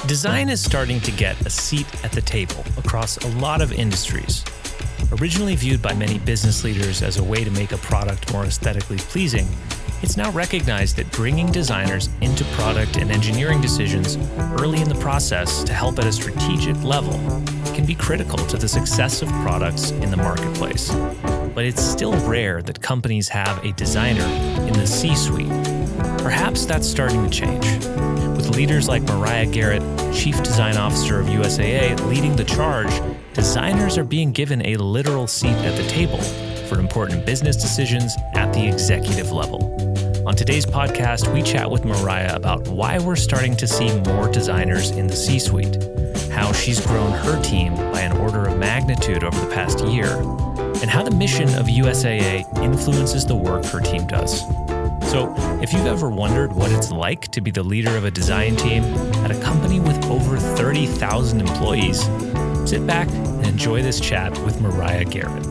Design is starting to get a seat at the table across a lot of industries. Originally viewed by many business leaders as a way to make a product more aesthetically pleasing, it's now recognized that bringing designers into product and engineering decisions early in the process to help at a strategic level can be critical to the success of products in the marketplace. But it's still rare that companies have a designer in the C-suite. Perhaps that's starting to change. With leaders like Meriah Garrett, Chief Design Officer of USAA, leading the charge, designers are being given a literal seat at the table for important business decisions at the executive level. On today's podcast, we chat with Meriah about why we're starting to see more designers in the C-suite, how she's grown her team by an order of magnitude over the past year, and how the mission of USAA influences the work her team does. So, if you've ever wondered what it's like to be the leader of a design team at a company with over 30,000 employees, sit back and enjoy this chat with Meriah Garrett.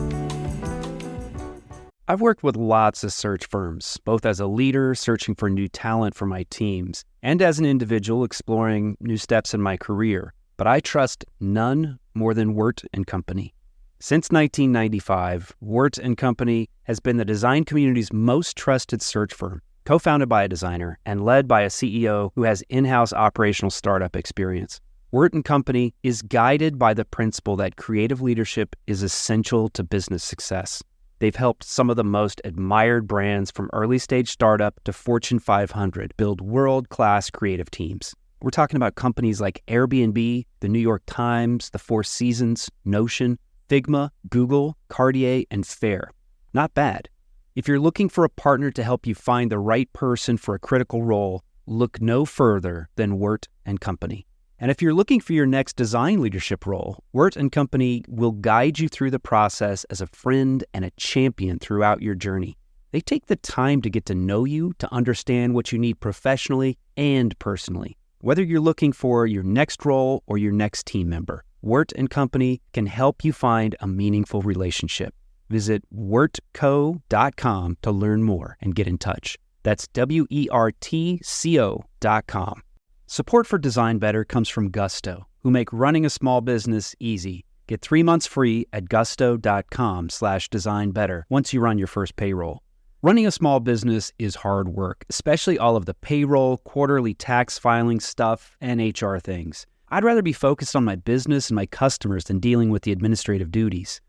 I've worked with lots of search firms, both as a leader searching for new talent for my teams, and as an individual exploring new steps in my career. But I trust none more than Wirt & Company. Since 1995, Wirt & Company has been the design community's most trusted search firm, co-founded by a designer and led by a CEO who has in-house operational startup experience. Wirt & Company is guided by the principle that creative leadership is essential to business success. They've helped some of the most admired brands from early-stage startup to Fortune 500 build world-class creative teams. We're talking about companies like Airbnb, the New York Times, the Four Seasons, Notion, Figma, Google, Cartier, and Fair. Not bad. If you're looking for a partner to help you find the right person for a critical role, look no further than Wirt & Company. And if you're looking for your next design leadership role, Wirt & Company will guide you through the process as a friend and a champion throughout your journey. They take the time to get to know you, to understand what you need professionally and personally. Whether you're looking for your next role or your next team member, Wirt & Company can help you find a meaningful relationship. Visit wirtco.com to learn more and get in touch. That's WERTCO.com. Support for Design Better comes from Gusto, who make running a small business easy. Get 3 months free at gusto.com/designbetter once you run your first payroll. Running a small business is hard work, especially all of the payroll, quarterly tax filing stuff, and HR things. I'd rather be focused on my business and my customers than dealing with the administrative duties.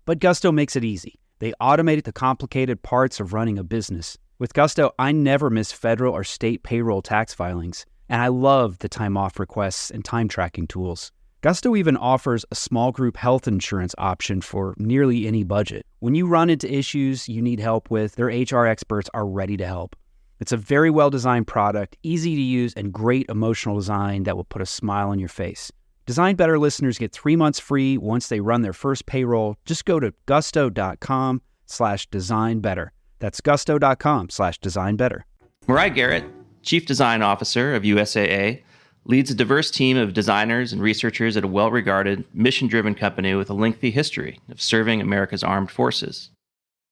But Gusto makes it easy. They automate the complicated parts of running a business. With Gusto, I never miss federal or state payroll tax filings. And I love the time off requests and time tracking tools. Gusto even offers a small group health insurance option for nearly any budget. When you run into issues you need help with, their HR experts are ready to help. It's a very well-designed product, easy to use, and great emotional design that will put a smile on your face. Design Better listeners get 3 months free once they run their first payroll. Just go to gusto.com/designbetter. That's gusto.com/designbetter. Meriah Garrett, Chief Design Officer of USAA, leads a diverse team of designers and researchers at a well-regarded, mission-driven company with a lengthy history of serving America's armed forces.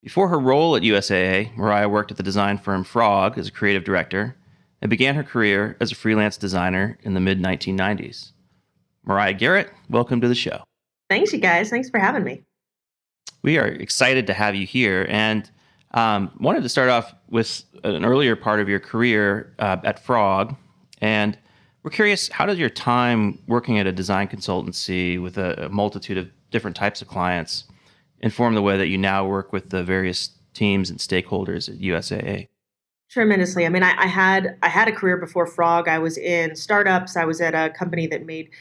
Before her role at USAA, Meriah worked at the design firm Frog as a creative director and began her career as a freelance designer in the mid-1990s. Meriah Garrett, welcome to the show. Thanks, you guys. Thanks for having me. We are excited to have you here, and wanted to start off with an earlier part of your career at Frog, and we're curious, how does your time working at a design consultancy with a multitude of different types of clients inform the way that you now work with the various teams and stakeholders at USAA? Tremendously. I mean, I had a career before Frog. I was in startups. I was at a company that made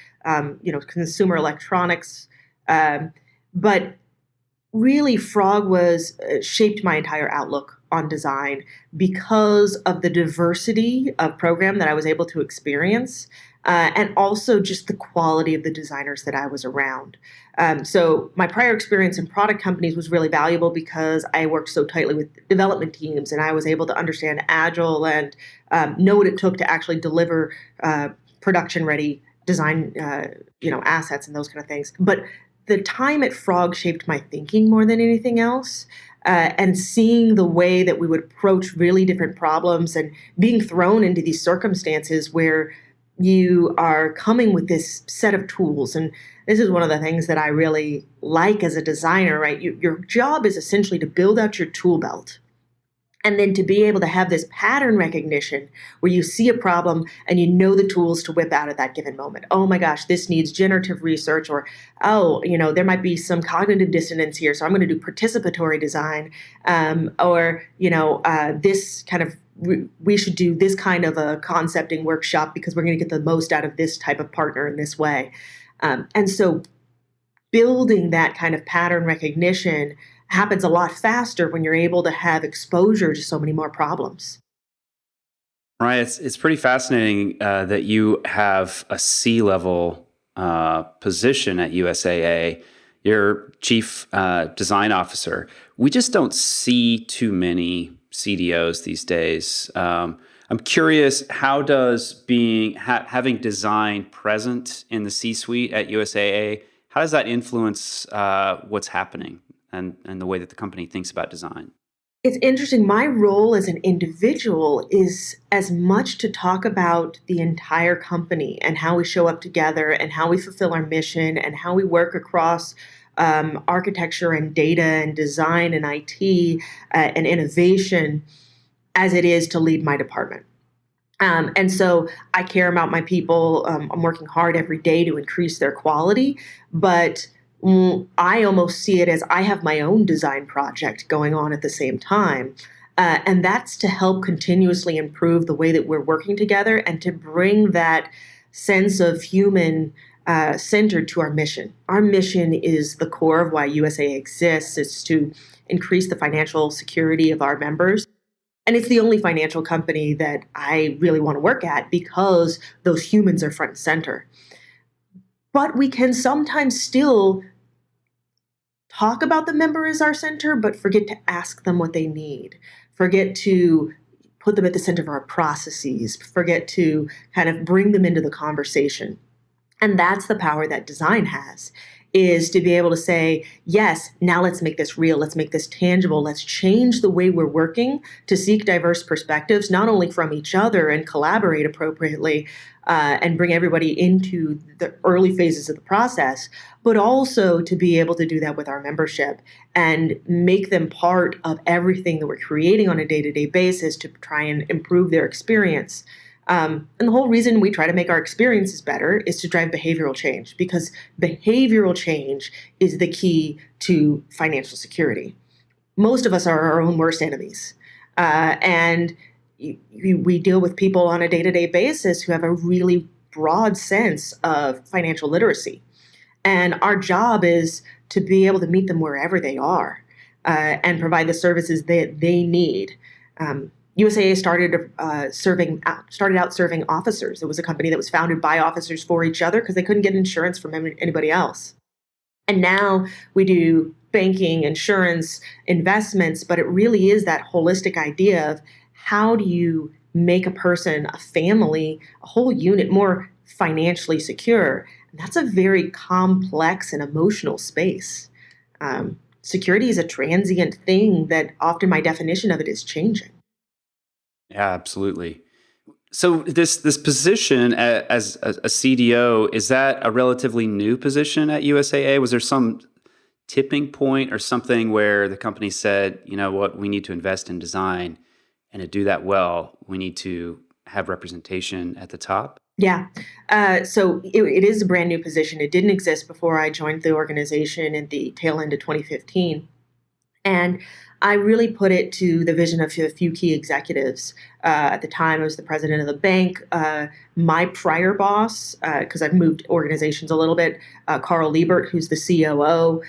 consumer electronics, but really, Frog was shaped my entire outlook on design because of the diversity of program that I was able to experience, and also just the quality of the designers that I was around. So my prior experience in product companies was really valuable because I worked so tightly with development teams, and I was able to understand Agile and know what it took to actually deliver production-ready design, assets and those kind of things. But the time at Frog shaped my thinking more than anything else. And seeing the way that we would approach really different problems and being thrown into these circumstances where you are coming with this set of tools. And this is one of the things that I really like as a designer, right? Your job is essentially to build out your tool belt. And then to be able to have this pattern recognition where you see a problem and you know the tools to whip out at that given moment. Oh my gosh, this needs generative research, or, oh, there might be some cognitive dissonance here, so I'm going to do participatory design. This kind of, we should do this kind of a concepting workshop because we're going to get the most out of this type of partner in this way. And so building that kind of pattern recognition happens a lot faster when you're able to have exposure to so many more problems. Right. It's pretty fascinating that you have a C-level position at USAA. You're chief design officer. We just don't see too many CDOs these days. I'm curious, how does having design present in the C-suite at USAA, how does that influence what's happening and the way that the company thinks about design? It's interesting. My role as an individual is as much to talk about the entire company and how we show up together and how we fulfill our mission and how we work across architecture and data and design and IT and innovation as it is to lead my department. And so I care about my people. I'm working hard every day to increase their quality, but I almost see it as I have my own design project going on at the same time. And that's to help continuously improve the way that we're working together and to bring that sense of human centered to our mission. Our mission is the core of why USAA exists. It's to increase the financial security of our members. And it's the only financial company that I really want to work at because those humans are front and center. But we can sometimes still talk about the member as our center, but forget to ask them what they need, forget to put them at the center of our processes, forget to kind of bring them into the conversation. And that's the power that design has, is to be able to say, yes, now let's make this real, let's make this tangible, let's change the way we're working to seek diverse perspectives, not only from each other and collaborate appropriately and bring everybody into the early phases of the process, but also to be able to do that with our membership and make them part of everything that we're creating on a day-to-day basis to try and improve their experience. And the whole reason we try to make our experiences better is to drive behavioral change, because behavioral change is the key to financial security. Most of us are our own worst enemies. And we deal with people on a day-to-day basis who have a really broad sense of financial literacy. And our job is to be able to meet them wherever they are and provide the services that they need. USAA started out serving officers. It was a company that was founded by officers for each other because they couldn't get insurance from anybody else. And now we do banking, insurance, investments, but it really is that holistic idea of how do you make a person, a family, a whole unit more financially secure? And that's a very complex and emotional space. Security is a transient thing that often my definition of it is changing. Yeah, absolutely. So this position as a CDO, is that a relatively new position at USAA? Was there some tipping point or something where the company said, you know what, we need to invest in design, and to do that well, we need to have representation at the top? Yeah. So it is a brand new position. It didn't exist before I joined the organization in the tail end of 2015. And I really put it to the vision of a few key executives. At the time, I was the president of the bank. My prior boss, because I've moved organizations a little bit, Carl Liebert, who's the COO,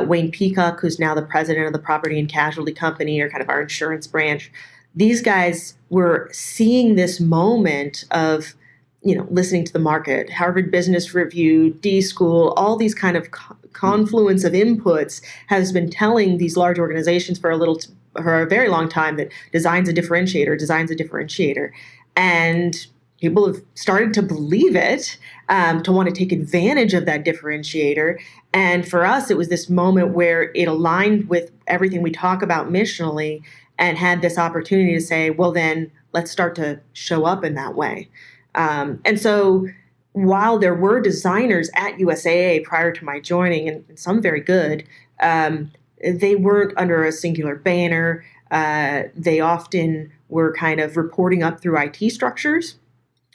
Wayne Peacock, who's now the president of the property and casualty company, or kind of our insurance branch. These guys were seeing this moment of, listening to the market, Harvard Business Review, D-School, all these kind of confluence of inputs has been telling these large organizations for a very long time that design's a differentiator. And people have started to believe it, to want to take advantage of that differentiator. And for us, it was this moment where it aligned with everything we talk about missionally and had this opportunity to say, well, then let's start to show up in that way. And so while there were designers at USAA prior to my joining, and some very good, they weren't under a singular banner. They often were kind of reporting up through IT structures,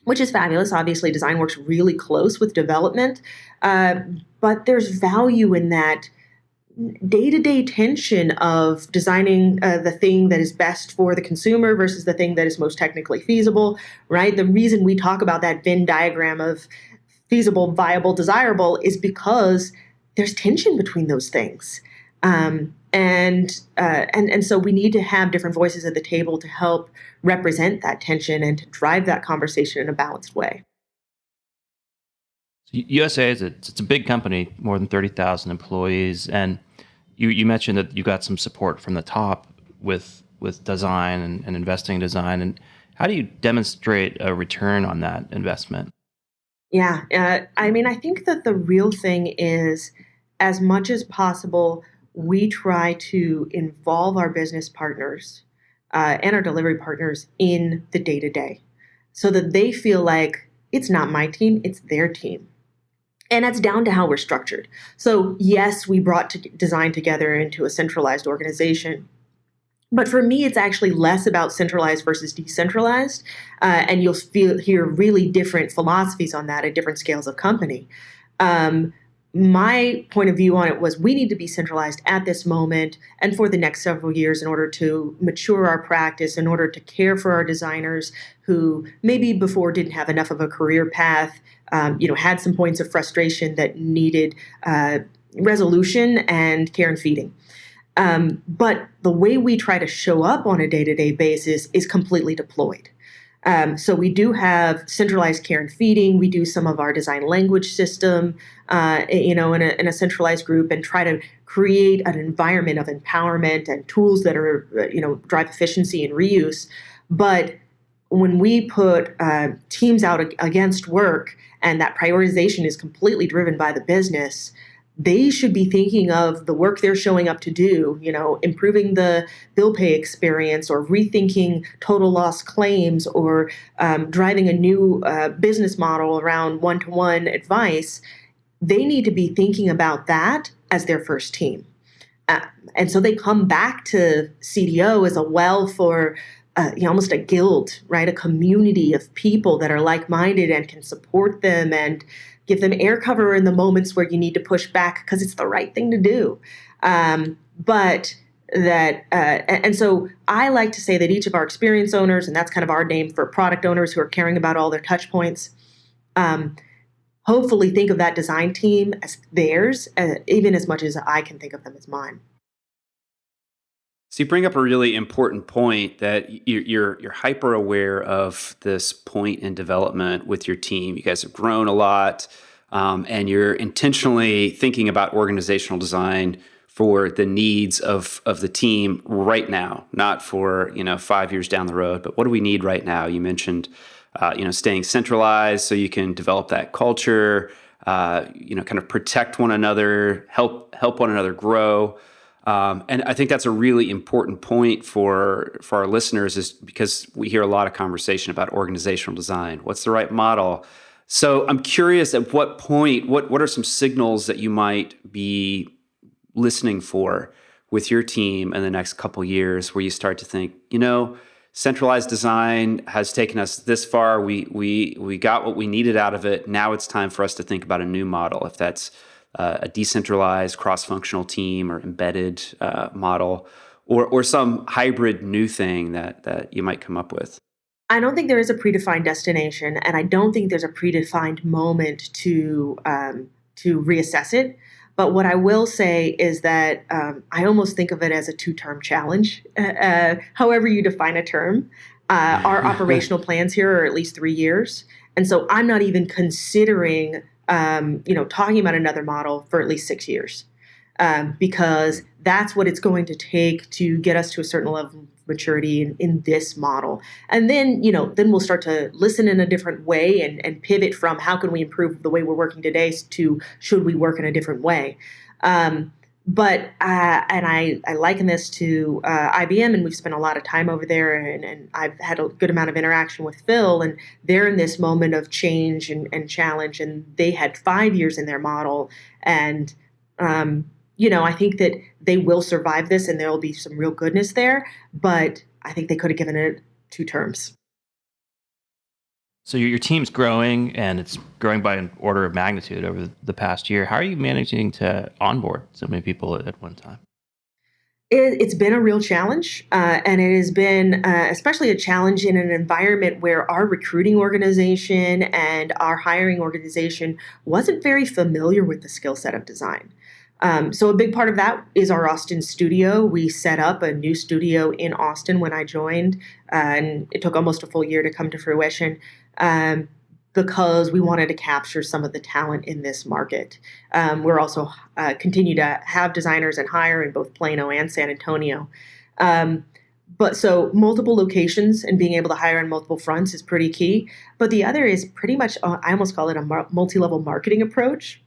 which is fabulous. Obviously, design works really close with development, but there's value in that day-to-day tension of designing the thing that is best for the consumer versus the thing that is most technically feasible, right? The reason we talk about that Venn diagram of feasible, viable, desirable is because there's tension between those things. And so we need to have different voices at the table to help represent that tension and to drive that conversation in a balanced way. USA it's a big company, more than 30,000 employees, and you mentioned that you got some support from the top with design and investing in design. And how do you demonstrate a return on that investment? Yeah, I mean, I think that the real thing is, as much as possible, we try to involve our business partners and our delivery partners in the day-to-day so that they feel like it's not my team, it's their team. And that's down to how we're structured. So yes, we brought design together into a centralized organization. But for me, it's actually less about centralized versus decentralized. And you'll hear really different philosophies on that at different scales of company. My point of view on it was we need to be centralized at this moment and for the next several years in order to mature our practice, in order to care for our designers who maybe before didn't have enough of a career path, had some points of frustration that needed resolution and care and feeding. But the way we try to show up on a day-to-day basis is completely deployed. So we do have centralized care and feeding. We do some of our design language system, in a centralized group, and try to create an environment of empowerment and tools that are, drive efficiency and reuse. But when we put teams out against work, and that prioritization is completely driven by the business, they should be thinking of the work they're showing up to do, improving the bill pay experience or rethinking total loss claims or driving a new business model around one-to-one advice. They need to be thinking about that as their first team. And so they come back to CDO as a well for almost a guild, right? A community of people that are like-minded and can support them and give them air cover in the moments where you need to push back because it's the right thing to do. And so I like to say that each of our experience owners, and that's kind of our name for product owners who are caring about all their touch points, hopefully think of that design team as theirs, even as much as I can think of them as mine. So you bring up a really important point that you're hyper aware of this point in development with your team. You guys have grown a lot, and you're intentionally thinking about organizational design for the needs of the team right now, not for 5 years down the road. But what do we need right now? You mentioned staying centralized so you can develop that culture, kind of protect one another, help one another grow. And I think that's a really important point for our listeners, is because we hear a lot of conversation about organizational design. What's the right model? So I'm curious, at what point, what are some signals that you might be listening for with your team in the next couple of years where you start to think, centralized design has taken us this far. We got what we needed out of it. Now it's time for us to think about a new model, if that's a decentralized cross-functional team or embedded model, or some hybrid new thing that you might come up with? I don't think there is a predefined destination, and I don't think there's a predefined moment to reassess it. But what I will say is that I almost think of it as a 2-term challenge, however you define a term. Our operational plans here are at least 3 years. And so I'm not even considering talking about another model for at least 6 years, because that's what it's going to take to get us to a certain level of maturity in this model. And then, then we'll start to listen in a different way and pivot from how can we improve the way we're working today to should we work in a different way. And I liken this to IBM, and we've spent a lot of time over there, and I've had a good amount of interaction with Phil, and they're in this moment of change and challenge, and they had 5 years in their model, and I think that they will survive this, and there will be some real goodness there, but I think they could have given it 2 terms. So your team's growing, and it's growing by an order of magnitude over the past year. How are you managing to onboard so many people at one time? It's been a real challenge, and it has been especially a challenge in an environment where our recruiting organization and our hiring organization wasn't very familiar with the skill set of design. So a big part of that is our Austin studio. We set up a new studio in Austin when I joined, and it took almost a full year to come to fruition. Because we wanted to capture some of the talent in this market. We're also continue to have designers and hire in both Plano and San Antonio. But so multiple locations and being able to hire on multiple fronts is pretty key. But the other is pretty much, I almost call it a multi-level marketing approach.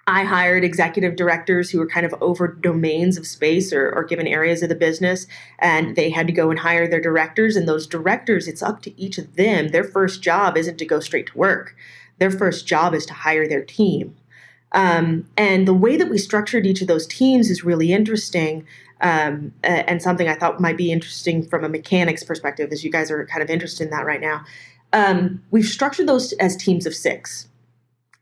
I hired executive directors who were kind of over domains of space or given areas of the business, and they had to go and hire their directors. And those directors, it's up to each of them. Their first job isn't to go straight to work. Their first job is to hire their team. And the way that we structured each of those teams is really interesting, and something I thought might be interesting from a mechanics perspective, as you guys are kind of interested in that right now. We've structured those as teams of 6.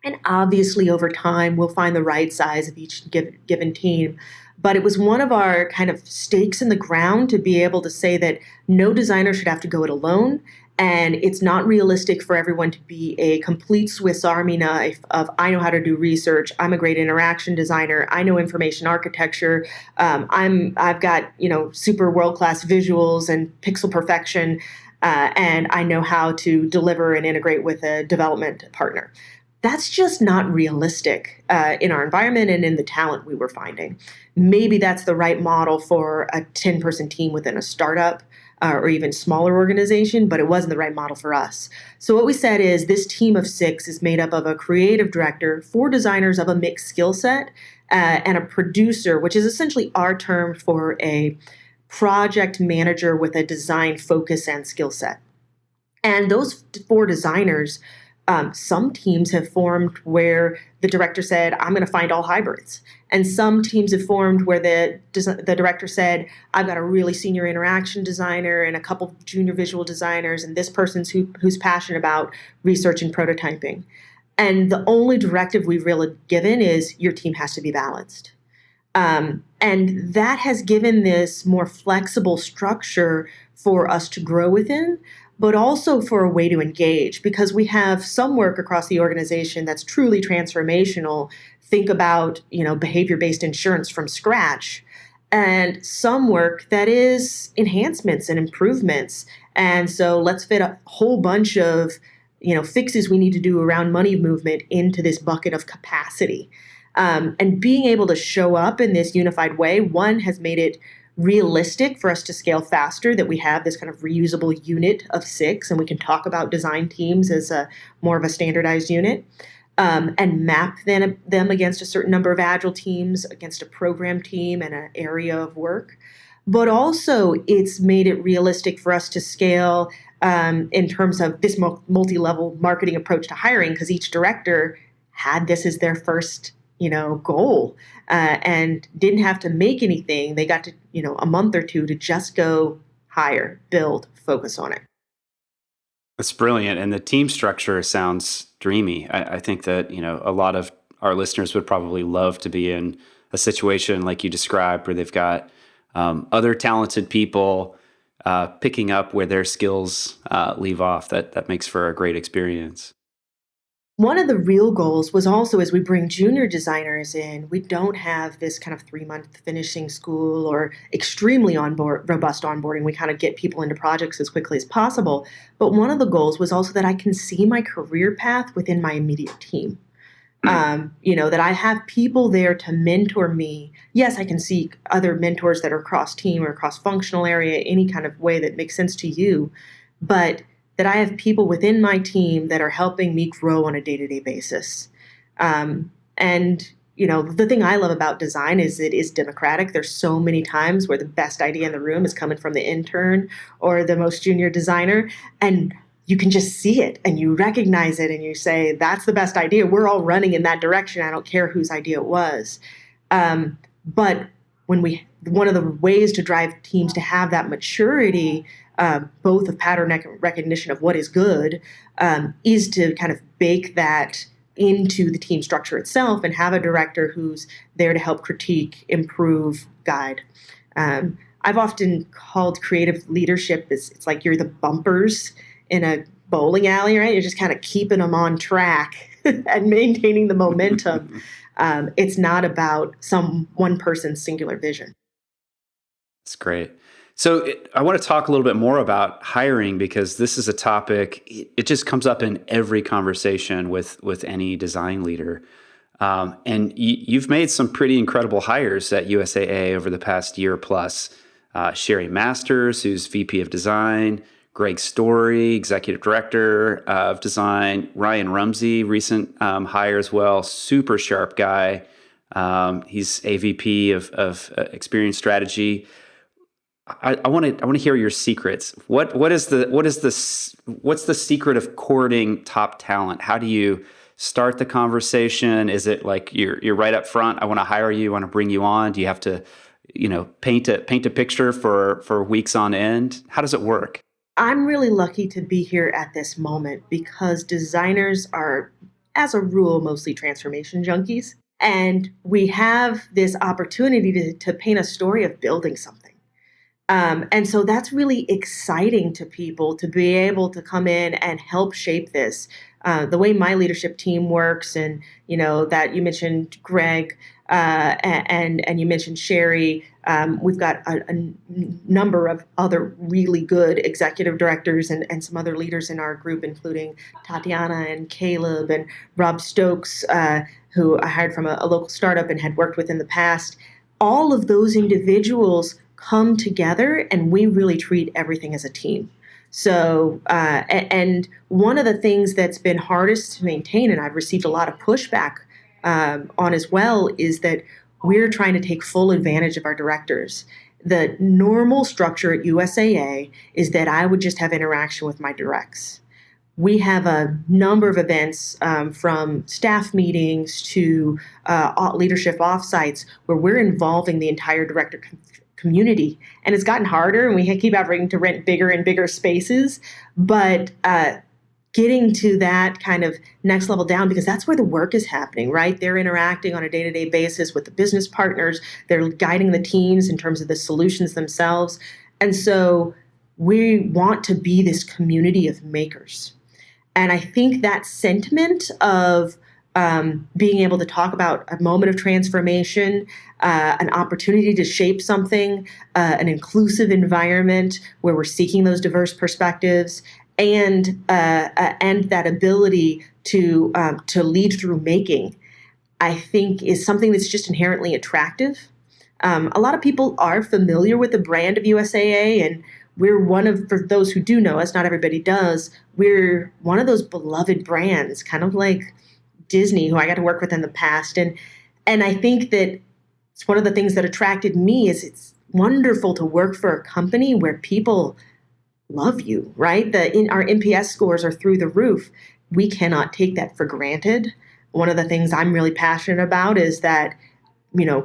And obviously, over time, we'll find the right size of each given team. But it was one of our kind of stakes in the ground to be able to say that no designer should have to go it alone. And it's not realistic for everyone to be a complete Swiss Army knife of, I know how to do research, I'm a great interaction designer, I know information architecture, I've got super world-class visuals and pixel perfection, and I know how to deliver and integrate with a development partner. That's just not realistic in our environment and in the talent we were finding. Maybe that's the right model for a 10-person team within a startup or even smaller organization, but it wasn't the right model for us. So what we said is this team of 6 is made up of a creative director, 4 designers of a mixed skill set, and a producer, which is essentially our term for a project manager with a design focus and skill set. And those 4 designers, some teams have formed where the director said, I'm going to find all hybrids. And some teams have formed where the director said, I've got a really senior interaction designer and a couple junior visual designers, and this person's who's passionate about research and prototyping. And the only directive we've really given is your team has to be balanced. And that has given this more flexible structure for us to grow within, but also for a way to engage, because we have some work across the organization that's truly transformational. Think about, behavior-based insurance from scratch, and some work that is enhancements and improvements. And so let's fit a whole bunch of, fixes we need to do around money movement into this bucket of capacity. And being able to show up in this unified way, one, has made it realistic for us to scale faster, that we have this kind of reusable unit of 6, and we can talk about design teams as a more of a standardized unit, and map them against a certain number of agile teams, against a program team and an area of work. But also it's made it realistic for us to scale in terms of this multi-level marketing approach to hiring, because each director had this as their first goal, and didn't have to make anything. They got to, a month or 2 to just go hire, build, focus on it. That's brilliant. And the team structure sounds dreamy. I think that, a lot of our listeners would probably love to be in a situation like you described, where they've got other talented people picking up where their skills leave off. That makes for a great experience. One of the real goals was also, as we bring junior designers in, we don't have this kind of 3-month finishing school or extremely robust onboarding. We kind of get people into projects as quickly as possible. But one of the goals was also that I can see my career path within my immediate team. That I have people there to mentor me. Yes, I can seek other mentors that are cross team or cross functional area, any kind of way that makes sense to you. But that I have people within my team that are helping me grow on a day-to-day basis. And, the thing I love about design is it is democratic. There's so many times where the best idea in the room is coming from the intern or the most junior designer, and you can just see it and you recognize it and you say, that's the best idea. We're all running in that direction. I don't care whose idea it was. But one of the ways to drive teams to have that maturity, both of pattern recognition of what is good, is to kind of bake that into the team structure itself and have a director who's there to help critique, improve, guide. I've often called creative leadership, it's like you're the bumpers in a bowling alley, right? You're just kind of keeping them on track and maintaining the momentum. It's not about one person's singular vision. That's great. So I want to talk a little bit more about hiring, because this is a topic, it just comes up in every conversation with any design leader. And you've made some pretty incredible hires at USAA over the past year plus. Sherry Masters, who's VP of Design, Greg Story, Executive Director of Design, Ryan Rumsey, recent hire as well, super sharp guy. He's AVP of Experience Strategy. I want to hear your secrets. What's the secret of courting top talent? How do you start the conversation? Is it like you're right up front? I want to hire you. I want to bring you on. Do you have to, paint a picture for weeks on end? How does it work? I'm really lucky to be here at this moment because designers are, as a rule, mostly transformation junkies. And we have this opportunity to paint a story of building something. And so that's really exciting to people to be able to come in and help shape this. The way my leadership team works, and that you mentioned Greg, and you mentioned Sherry. We've got a number of other really good executive directors and some other leaders in our group, including Tatiana and Caleb and Rob Stokes, who I hired from a local startup and had worked with in the past. All of those individuals come together and we really treat everything as a team. So, and one of the things that's been hardest to maintain, and I've received a lot of pushback on as well, is that we're trying to take full advantage of our directors. The normal structure at USAA is that I would just have interaction with my directs. We have a number of events, from staff meetings to leadership offsites, where we're involving the entire director community. And it's gotten harder, and we keep having to rent bigger and bigger spaces. But getting to that kind of next level down, because that's where the work is happening, right? They're interacting on a day-to-day basis with the business partners. They're guiding the teams in terms of the solutions themselves. And so we want to be this community of makers. And I think that sentiment of being able to talk about a moment of transformation, an opportunity to shape something, an inclusive environment where we're seeking those diverse perspectives, and that ability to lead through making, I think is something that's just inherently attractive. A lot of people are familiar with the brand of USAA, and we're for those who do know us, not everybody does, we're one of those beloved brands, kind of like Disney, who I got to work with in the past. And I think that it's one of the things that attracted me is it's wonderful to work for a company where people love you, right? Our NPS scores are through the roof. We cannot take that for granted. One of the things I'm really passionate about is that,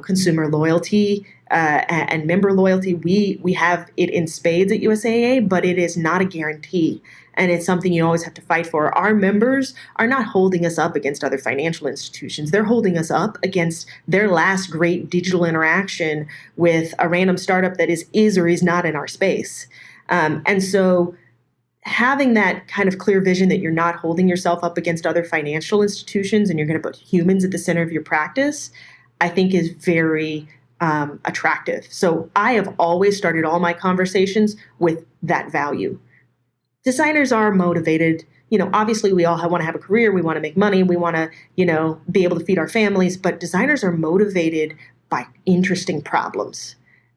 consumer loyalty and member loyalty, we have it in spades at USAA, but it is not a guarantee. And it's something you always have to fight for. Our members are not holding us up against other financial institutions. They're holding us up against their last great digital interaction with a random startup that is or is not in our space. And so having that kind of clear vision that you're not holding yourself up against other financial institutions and you're going to put humans at the center of your practice, I think is very attractive. So I have always started all my conversations with that value. Designers are motivated. Obviously we all want to have a career. We want to make money. We want to, be able to feed our families. But designers are motivated by interesting problems.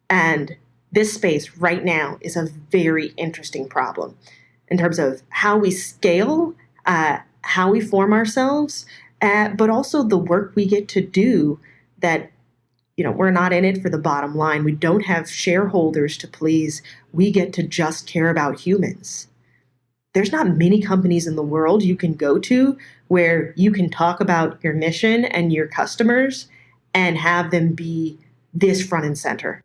And this space right now is a very interesting problem in terms of how we scale, how we form ourselves, but also the work we get to do that, we're not in it for the bottom line. We don't have shareholders to please. We get to just care about humans. There's not many companies in the world you can go to where you can talk about your mission and your customers and have them be this front and center.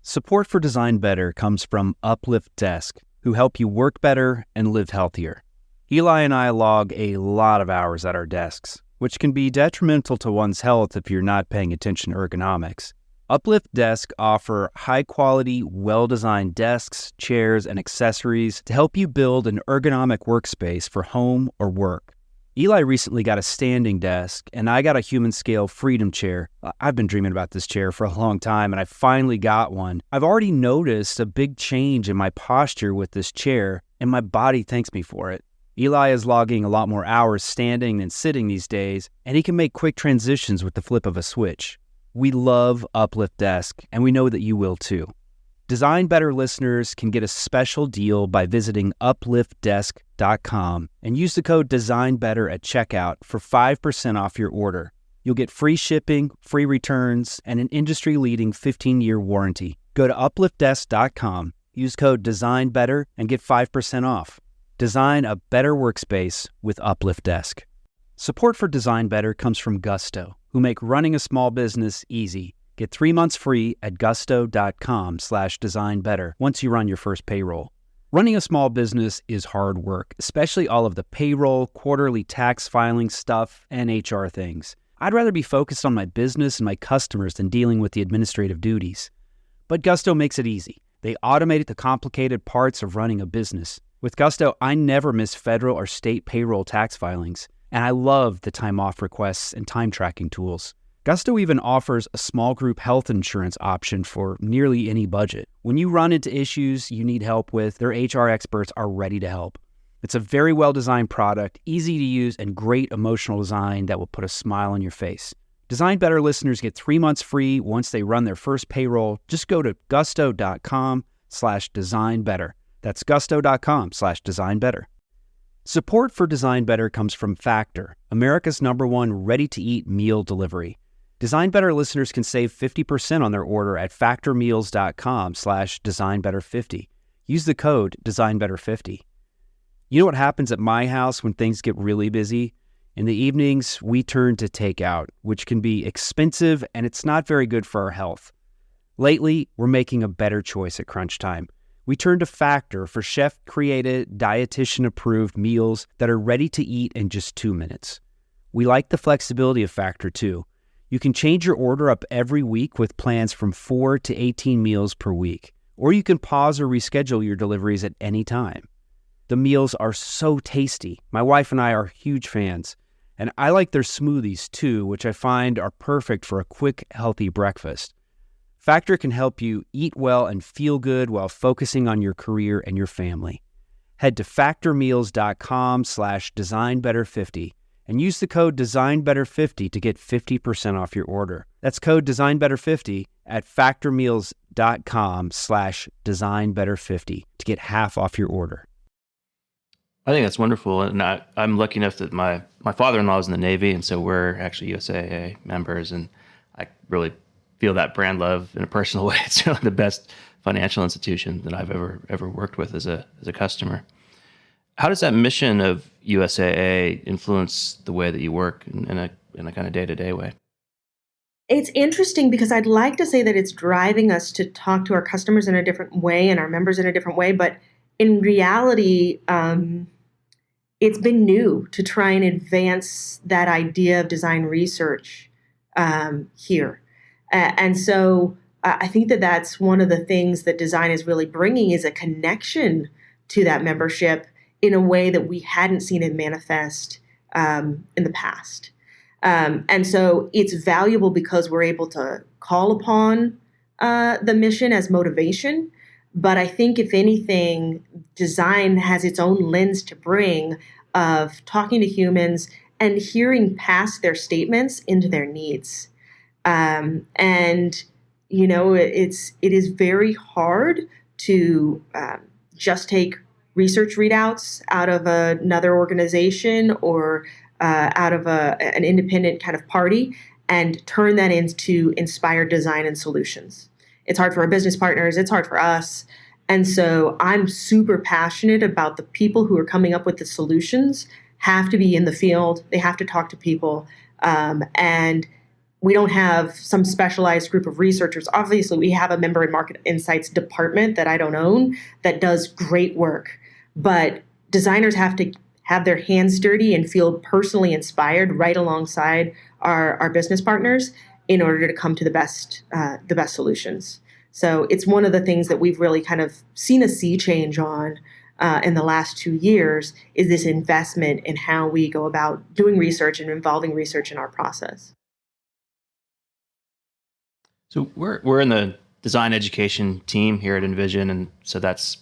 Support for Design Better comes from Uplift Desk, who help you work better and live healthier. Eli and I log a lot of hours at our desks, which can be detrimental to one's health if you're not paying attention to ergonomics. Uplift Desk offer high-quality, well-designed desks, chairs, and accessories to help you build an ergonomic workspace for home or work. Eli recently got a standing desk, and I got a human-scale Freedom chair. I've been dreaming about this chair for a long time, and I finally got one. I've already noticed a big change in my posture with this chair, and my body thanks me for it. Eli is logging a lot more hours standing than sitting these days, and he can make quick transitions with the flip of a switch. We love Uplift Desk, and we know that you will too. Design Better listeners can get a special deal by visiting upliftdesk.com and use the code DesignBetter at checkout for 5% off your order. You'll get free shipping, free returns, and an industry-leading 15-year warranty. Go to upliftdesk.com, use code DesignBetter, and get 5% off. Design a better workspace with Uplift Desk. Support for Design Better comes from Gusto, who make running a small business easy. Get 3 months free at gusto.com/designbetter once you run your first payroll. Running a small business is hard work, especially all of the payroll, quarterly tax filing stuff, and HR things. I'd rather be focused on my business and my customers than dealing with the administrative duties. But Gusto makes it easy. They automated the complicated parts of running a business. With Gusto, I never miss federal or state payroll tax filings, and I love the time off requests and time tracking tools. Gusto even offers a small group health insurance option for nearly any budget. When you run into issues you need help with, their HR experts are ready to help. It's a very well-designed product, easy to use, and great emotional design that will put a smile on your face. Design Better listeners get 3 months free once they run their first payroll. Just go to gusto.com/designbetter. That's gusto.com/designbetter. Support for Design Better comes from Factor, America's #1 ready-to-eat meal delivery. Design Better listeners can save 50% on their order at factormeals.com/designbetter50. Use the code DesignBetter50. You know what happens at my house when things get really busy? In the evenings, we turn to takeout, which can be expensive and it's not very good for our health. Lately, we're making a better choice at crunch time. We turn to Factor for chef-created, dietitian-approved meals that are ready to eat in just 2 minutes. We like the flexibility of Factor, too. You can change your order up every week with plans from 4 to 18 meals per week, or you can pause or reschedule your deliveries at any time. The meals are so tasty. My wife and I are huge fans, and I like their smoothies, too, which I find are perfect for a quick, healthy breakfast. Factor can help you eat well and feel good while focusing on your career and your family. Head to factormeals.com/designbetter50 and use the code DesignBetter50 to get 50% off your order. That's code DesignBetter50 at factormeals.com/designbetter50 to get half off your order. I think that's wonderful. And I'm lucky enough that my father-in-law is in the Navy, and so we're actually USAA members, and I really feel that brand love in a personal way. It's really the best financial institution that I've ever worked with as a customer. How does that mission of USAA influence the way that you work in a kind of day-to-day way? It's interesting because I'd like to say that it's driving us to talk to our customers in a different way and our members in a different way, but in reality, it's been new to try and advance that idea of design research here. And so I think that that's one of the things that design is really bringing is a connection to that membership in a way that we hadn't seen it manifest in the past. And so it's valuable because we're able to call upon the mission as motivation. But I think if anything, design has its own lens to bring of talking to humans and hearing past their statements into their needs. And, you know, it is very hard to just take research readouts out of another organization or out of an independent kind of party and turn that into inspired design and solutions. It's hard for our business partners. It's hard for us. And so I'm super passionate about the people who are coming up with the solutions have to be in the field. They have to talk to people. And we don't have some specialized group of researchers. Obviously, we have a member and market insights department that I don't own that does great work. But designers have to have their hands dirty and feel personally inspired right alongside our business partners in order to come to the best solutions. So it's one of the things that we've really kind of seen a sea change on in the last 2 years is this investment in how we go about doing research and involving research in our process. So we're in the design education team here at Envision, and so that's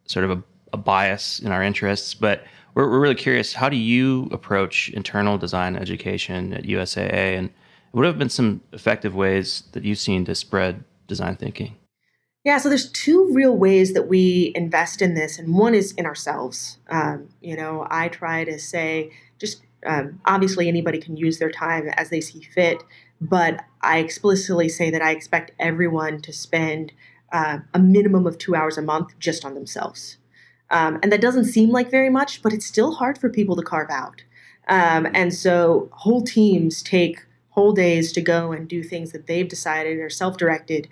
sort of a bias in our interests. But we're really curious, how do you approach internal design education at USAA, and what have been some effective ways that you've seen to spread design thinking? Yeah, so there's two real ways that we invest in this, and one is in ourselves. I try to say, just obviously anybody can use their time as they see fit, but I explicitly say that I expect everyone to spend a minimum of 2 hours a month just on themselves. And that doesn't seem like very much, but it's still hard for people to carve out. And so whole teams take whole days to go and do things that they've decided are self-directed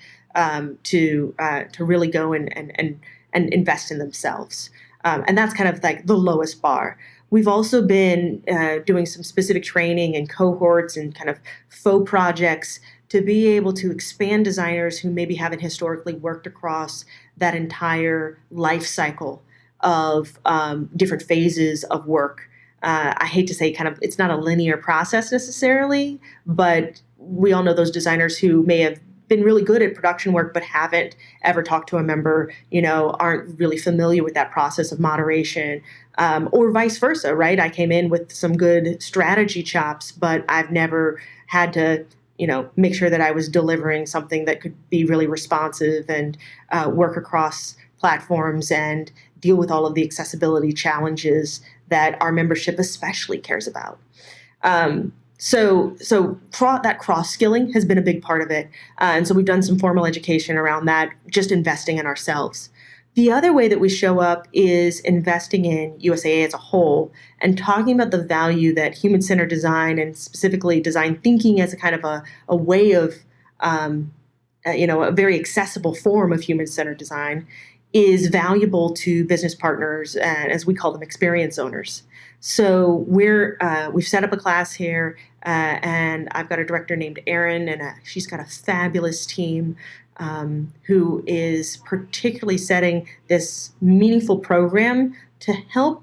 to really go and invest in themselves. And that's kind of like the lowest bar. We've also been doing some specific training and cohorts and kind of faux projects to be able to expand designers who maybe haven't historically worked across that entire life cycle of different phases of work. I hate to say it's not a linear process necessarily, but we all know those designers who may have been really good at production work but haven't ever talked to a member, aren't really familiar with that process of moderation, or vice versa, right? I came in with some good strategy chops, but I've never had to make sure that I was delivering something that could be really responsive and work across platforms and deal with all of the accessibility challenges that our membership especially cares about. So that cross-skilling has been a big part of it. And so we've done some formal education around that, just investing in ourselves. The other way that we show up is investing in USAA as a whole and talking about the value that human-centered design and specifically design thinking as a kind of a way of, a very accessible form of human-centered design is valuable to business partners and, as we call them, experience owners. So we've set up a class here, and I've got a director named Erin, and she's got a fabulous team who is particularly setting this meaningful program to help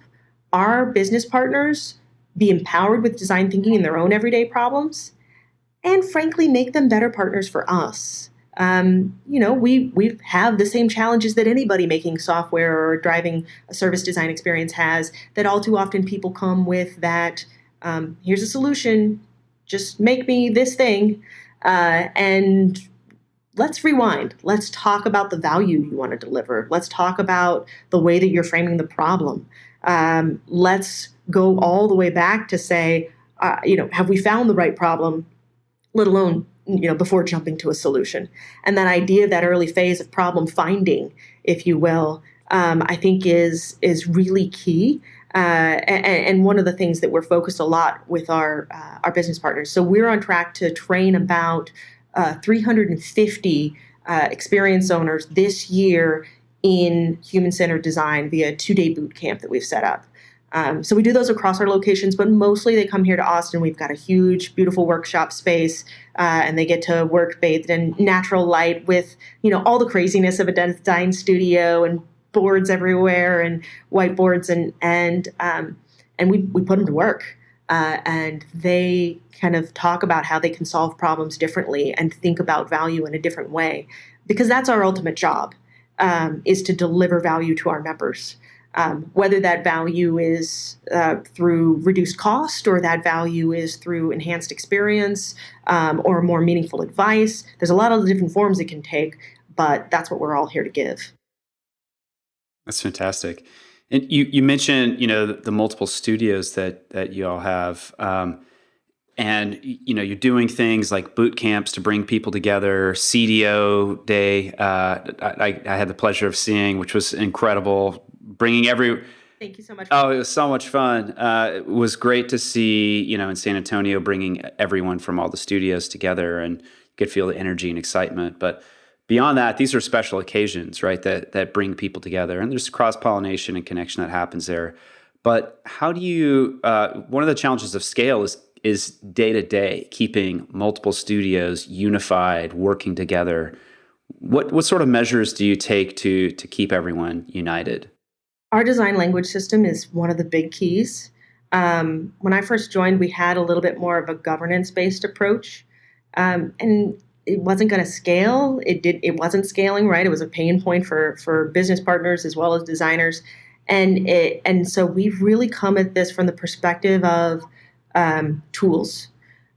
our business partners be empowered with design thinking in their own everyday problems, and frankly, make them better partners for us. We have the same challenges that anybody making software or driving a service design experience has, that all too often people come with that, here's a solution, just make me this thing, and let's rewind. Let's talk about the value you want to deliver. Let's talk about the way that you're framing the problem. Let's go all the way back to say, have we found the right problem, let alone before jumping to a solution. And that idea, that early phase of problem finding, if you will, I think is really key. And one of the things that we're focused a lot with our business partners. So we're on track to train about 350 experience owners this year in human-centered design via a 2-day boot camp that we've set up. So we do those across our locations, but mostly they come here to Austin. We've got a huge, beautiful workshop space, and they get to work bathed in natural light with, all the craziness of a design studio and boards everywhere and whiteboards, and we put them to work. And they kind of talk about how they can solve problems differently and think about value in a different way, because that's our ultimate job, is to deliver value to our members. Whether that value is through reduced cost, or that value is through enhanced experience, or more meaningful advice. There's a lot of different forms it can take, but that's what we're all here to give. That's fantastic. And you mentioned, the multiple studios that you all have. And you're doing things like boot camps to bring people together. CDO day, I had the pleasure of seeing, which was incredible. Thank you so much. Oh, it was so much fun. It was great to see, in San Antonio, bringing everyone from all the studios together, and you could feel the energy and excitement. But beyond that, these are special occasions, right? That bring people together, and there's cross pollination and connection that happens there. But how do you? One of the challenges of scale is day to day, keeping multiple studios unified, working together. What sort of measures do you take to keep everyone united? Our design language system is one of the big keys. When I first joined, we had a little bit more of a governance-based approach, and it wasn't going to scale. It wasn't scaling, right? It was a pain point for business partners as well as designers, and so we've really come at this from the perspective of tools,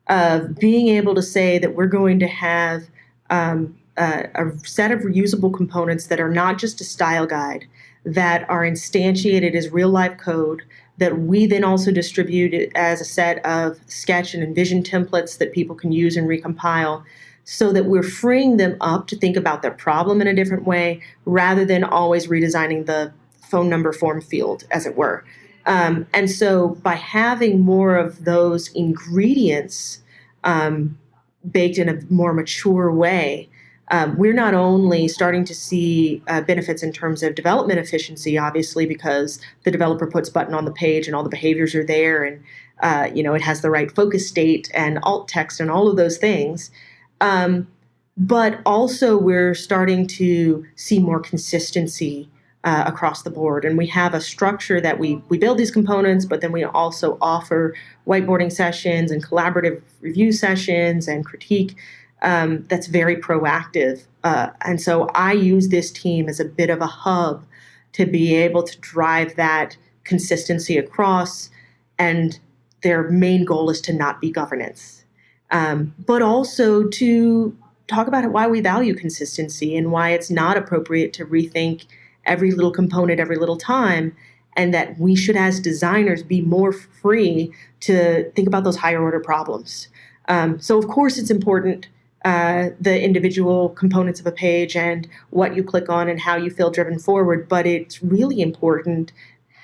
of being able to say that we're going to have a set of reusable components that are not just a style guide, that are instantiated as real life code, that we then also distribute as a set of sketch and envision templates that people can use and recompile, so that we're freeing them up to think about their problem in a different way, rather than always redesigning the phone number form field, as it were. And so by having more of those ingredients baked in a more mature way, we're not only starting to see benefits in terms of development efficiency, obviously, because the developer puts button on the page and all the behaviors are there, and it has the right focus state and alt text and all of those things. But also we're starting to see more consistency across the board. And we have a structure that we build these components, but then we also offer whiteboarding sessions and collaborative review sessions and critique that's very proactive. And so I use this team as a bit of a hub to be able to drive that consistency across. And their main goal is to not be governance, but also to talk about why we value consistency and why it's not appropriate to rethink every little component every little time, and that we should, as designers, be more free to think about those higher order problems. So of course it's important, the individual components of a page and what you click on and how you feel driven forward, but it's really important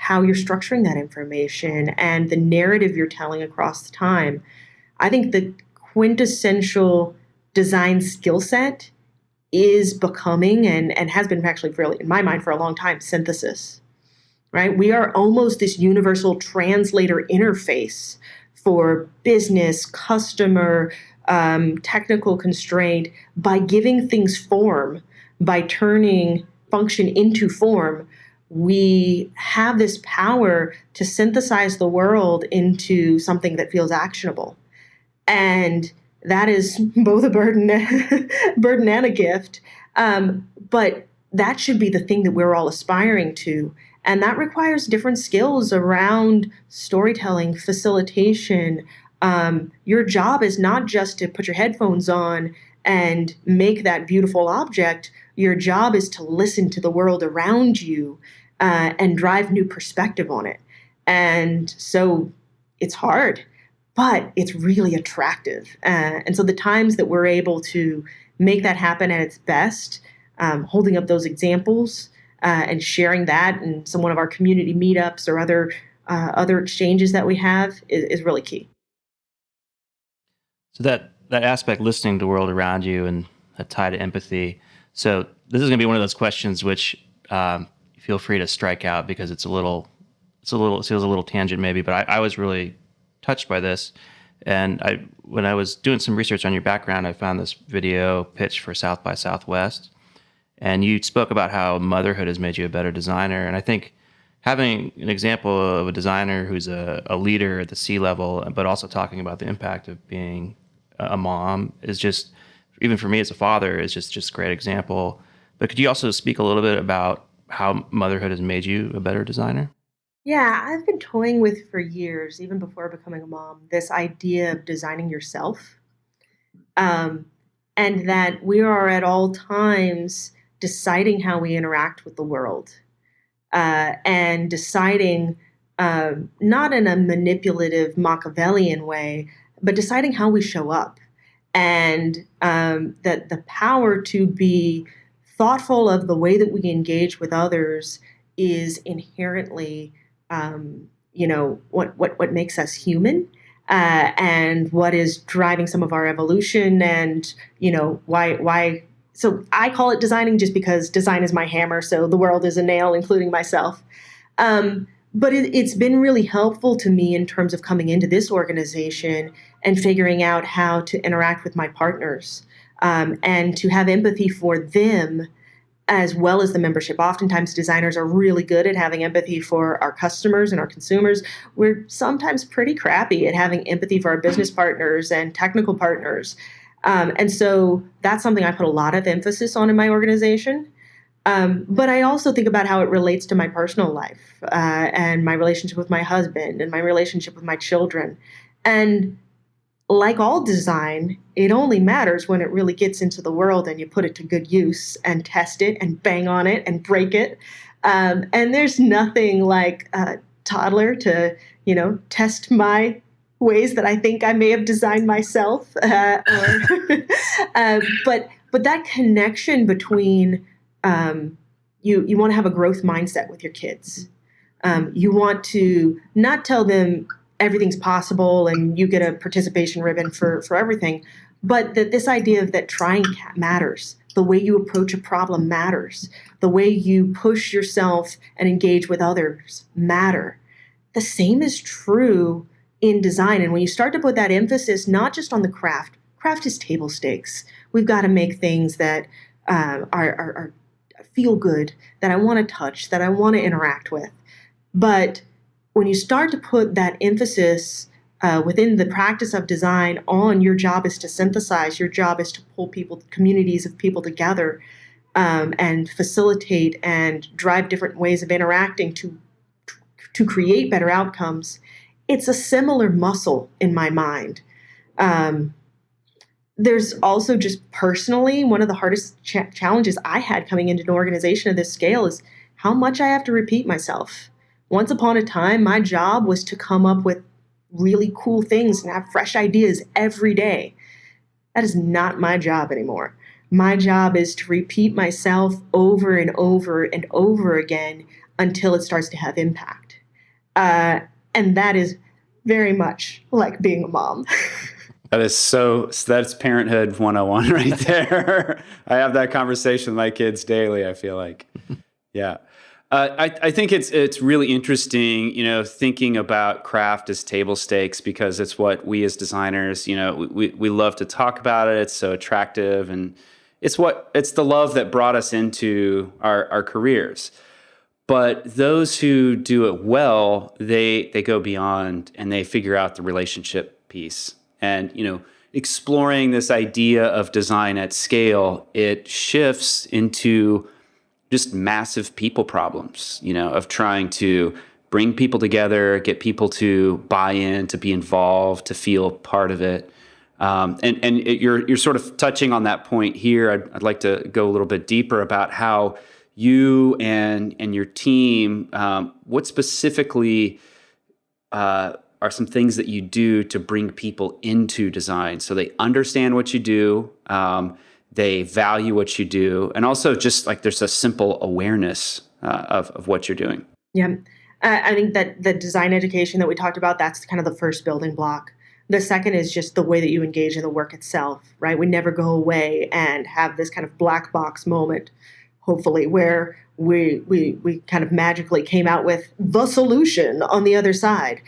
how you're structuring that information and the narrative you're telling across the time. I think the quintessential design skill set is becoming, and has been actually fairly, in my mind, for a long time, synthesis, right? We are almost this universal translator interface for business, customer, technical constraint. By giving things form, by turning function into form, we have this power to synthesize the world into something that feels actionable. And that is both a burden and a gift. But that should be the thing that we're all aspiring to. And that requires different skills around storytelling, facilitation. Your job is not just to put your headphones on and make that beautiful object. Your job is to listen to the world around you and drive new perspective on it. And so it's hard, but it's really attractive. And so the times that we're able to make that happen at its best, holding up those examples and sharing that in some one of our community meetups or other exchanges that we have is really key. So that aspect, listening to the world around you and that tie to empathy. So this is going to be one of those questions which feel free to strike out because it feels a little tangent maybe, but I was really touched by this. And when I was doing some research on your background, I found this video pitch for South by Southwest. And you spoke about how motherhood has made you a better designer. And I think having an example of a designer who's a leader at the C-level, but also talking about the impact of being a mom is just, even for me as a father, is just a great example. But could you also speak a little bit about how motherhood has made you a better designer? Yeah, I've been toying with for years, even before becoming a mom, this idea of designing yourself. And that we are at all times deciding how we interact with the world. and deciding, not in a manipulative Machiavellian way, but deciding how we show up, and that the power to be thoughtful of the way that we engage with others is inherently, what makes us human, and what is driving some of our evolution, and why. So I call it designing just because design is my hammer. So the world is a nail, including myself. But it's been really helpful to me in terms of coming into this organization and figuring out how to interact with my partners, and to have empathy for them as well as the membership. Oftentimes, designers are really good at having empathy for our customers and our consumers. We're sometimes pretty crappy at having empathy for our business partners and technical partners. And so that's something I put a lot of emphasis on in my organization. But I also think about how it relates to my personal life, and my relationship with my husband and my relationship with my children. And like all design, it only matters when it really gets into the world and you put it to good use and test it and bang on it and break it. And there's nothing like a toddler to, test my ways that I think I may have designed myself. But that connection between, you want to have a growth mindset with your kids. You want to not tell them everything's possible and you get a participation ribbon for everything, but that this idea of that trying matters. The way you approach a problem matters. The way you push yourself and engage with others matter. The same is true in design. And when you start to put that emphasis, not just on the craft is table stakes. We've got to make things that are feel good, that I want to touch, that I want to interact with. But when you start to put that emphasis within the practice of design on your job is to synthesize, your job is to pull communities of people together, and facilitate and drive different ways of interacting to create better outcomes, it's a similar muscle in my mind. There's also just personally, one of the hardest challenges I had coming into an organization of this scale is how much I have to repeat myself. Once upon a time, my job was to come up with really cool things and have fresh ideas every day. That is not my job anymore. My job is to repeat myself over and over and over again until it starts to have impact. And that is very much like being a mom. That's parenthood 101 right there. I have that conversation with my kids daily, I feel like. Yeah. I think it's really interesting, thinking about craft as table stakes, because it's what we as designers, we love to talk about it. It's so attractive, and it's the love that brought us into our careers. But those who do it well, they go beyond and they figure out the relationship piece. And, exploring this idea of design at scale, it shifts into just massive people problems, of trying to bring people together, get people to buy in, to be involved, to feel part of it. You're sort of touching on that point here. I'd like to go a little bit deeper about how you and your team, what specifically are some things that you do to bring people into design so they understand what you do, they value what you do, and also just like there's a simple awareness of what you're doing. Yeah. I think that the design education that we talked about, that's kind of the first building block. The second is just the way that you engage in the work itself, right? We never go away and have this kind of black box moment, hopefully, where we kind of magically came out with the solution on the other side.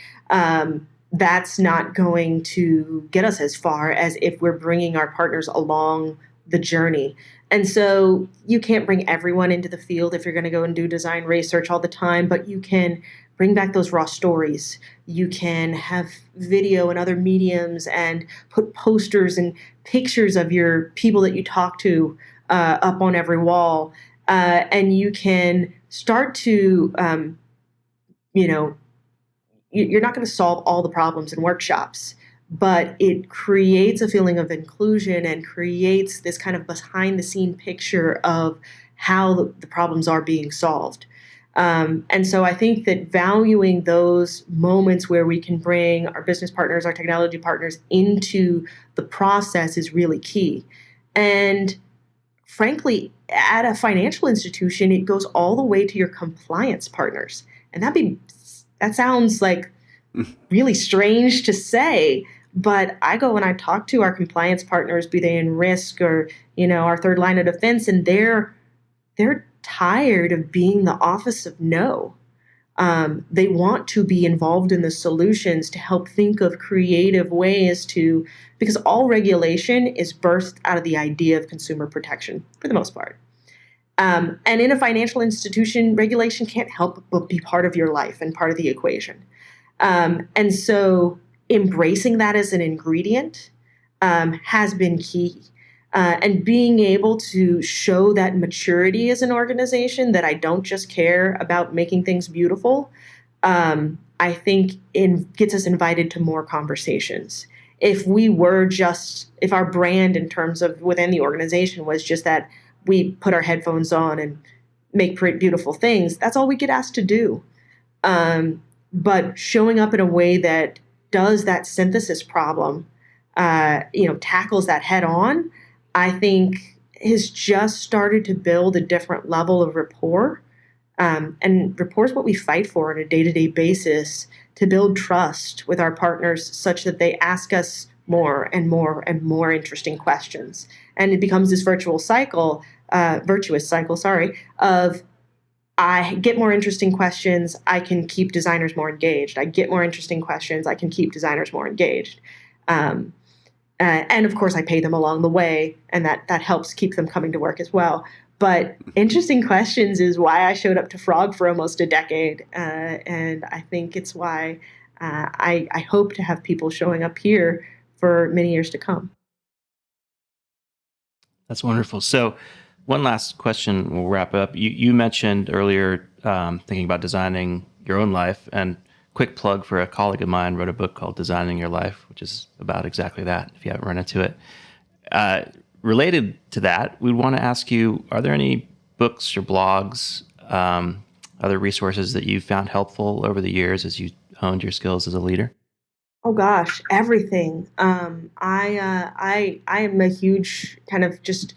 That's not going to get us as far as if we're bringing our partners along the journey. And so you can't bring everyone into the field if you're going to go and do design research all the time, but you can bring back those raw stories. You can have video and other mediums and put posters and pictures of your people that you talk to up on every wall. And you can start to, you're not going to solve all the problems in workshops, but it creates a feeling of inclusion and creates this kind of behind the scene picture of how the problems are being solved. And so I think that valuing those moments where we can bring our business partners, our technology partners into the process is really key. And frankly, at a financial institution, it goes all the way to your compliance partners. And that sounds like really strange to say, but I go and I talk to our compliance partners, be they in risk or, our third line of defense, and they're tired of being the office of no. They want to be involved in the solutions to help think of creative ways because all regulation is birthed out of the idea of consumer protection for the most part. And in a financial institution, regulation can't help but be part of your life and part of the equation. And so embracing that as an ingredient has been key. And being able to show that maturity as an organization, that I don't just care about making things beautiful, I think gets us invited to more conversations. If our brand in terms of within the organization was just that we put our headphones on and make beautiful things, that's all we get asked to do. But showing up in a way that does that synthesis problem, tackles that head on, I think has just started to build a different level of rapport. And rapport is what we fight for on a day-to-day basis to build trust with our partners such that they ask us more and more and more interesting questions. And it becomes this virtuous cycle, of I get more interesting questions, I can keep designers more engaged. I get more interesting questions, I can keep designers more engaged. And of course, I pay them along the way, and that helps keep them coming to work as well. But interesting questions is why I showed up to Frog for almost a decade. And I think it's why I hope to have people showing up here for many years to come. That's wonderful. So one last question, we'll wrap up. You mentioned earlier thinking about designing your own life, and quick plug for a colleague of mine wrote a book called Designing Your Life, which is about exactly that, if you haven't run into it. Related to that, we'd want to ask you, are there any books or blogs, other resources that you've found helpful over the years as you honed your skills as a leader? Oh gosh, everything. I am a huge kind of just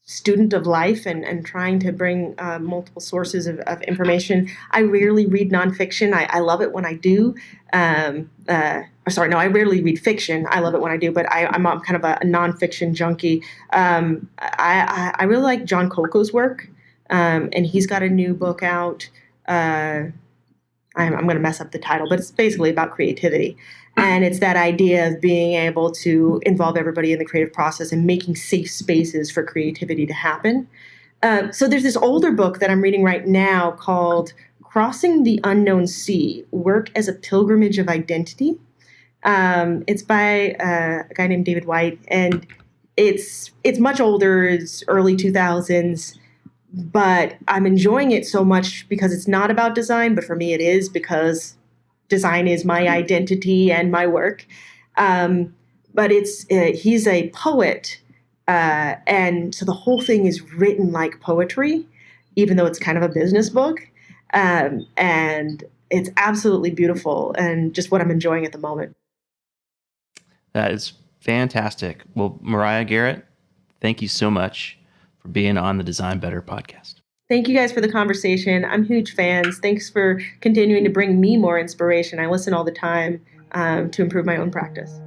student of life and trying to bring multiple sources of information. I rarely read nonfiction. I love it when I do. I rarely read fiction. I love it when I do, but I'm kind of a nonfiction junkie. I really like John Kolko's work, and he's got a new book out. I'm going to mess up the title, but it's basically about creativity. And it's that idea of being able to involve everybody in the creative process and making safe spaces for creativity to happen. So there's this older book that I'm reading right now called Crossing the Unknown Sea, Work as a Pilgrimage of Identity. It's by a guy named David White, and it's much older, it's early 2000s, but I'm enjoying it so much because it's not about design, but for me it is, because design is my identity and my work. But he's a poet, and so the whole thing is written like poetry, even though it's kind of a business book. And it's absolutely beautiful and just what I'm enjoying at the moment. That is fantastic. Well, Meriah Garrett, thank you so much for being on the Design Better podcast. Thank you guys for the conversation. I'm huge fans. Thanks for continuing to bring me more inspiration. I listen all the time to improve my own practice.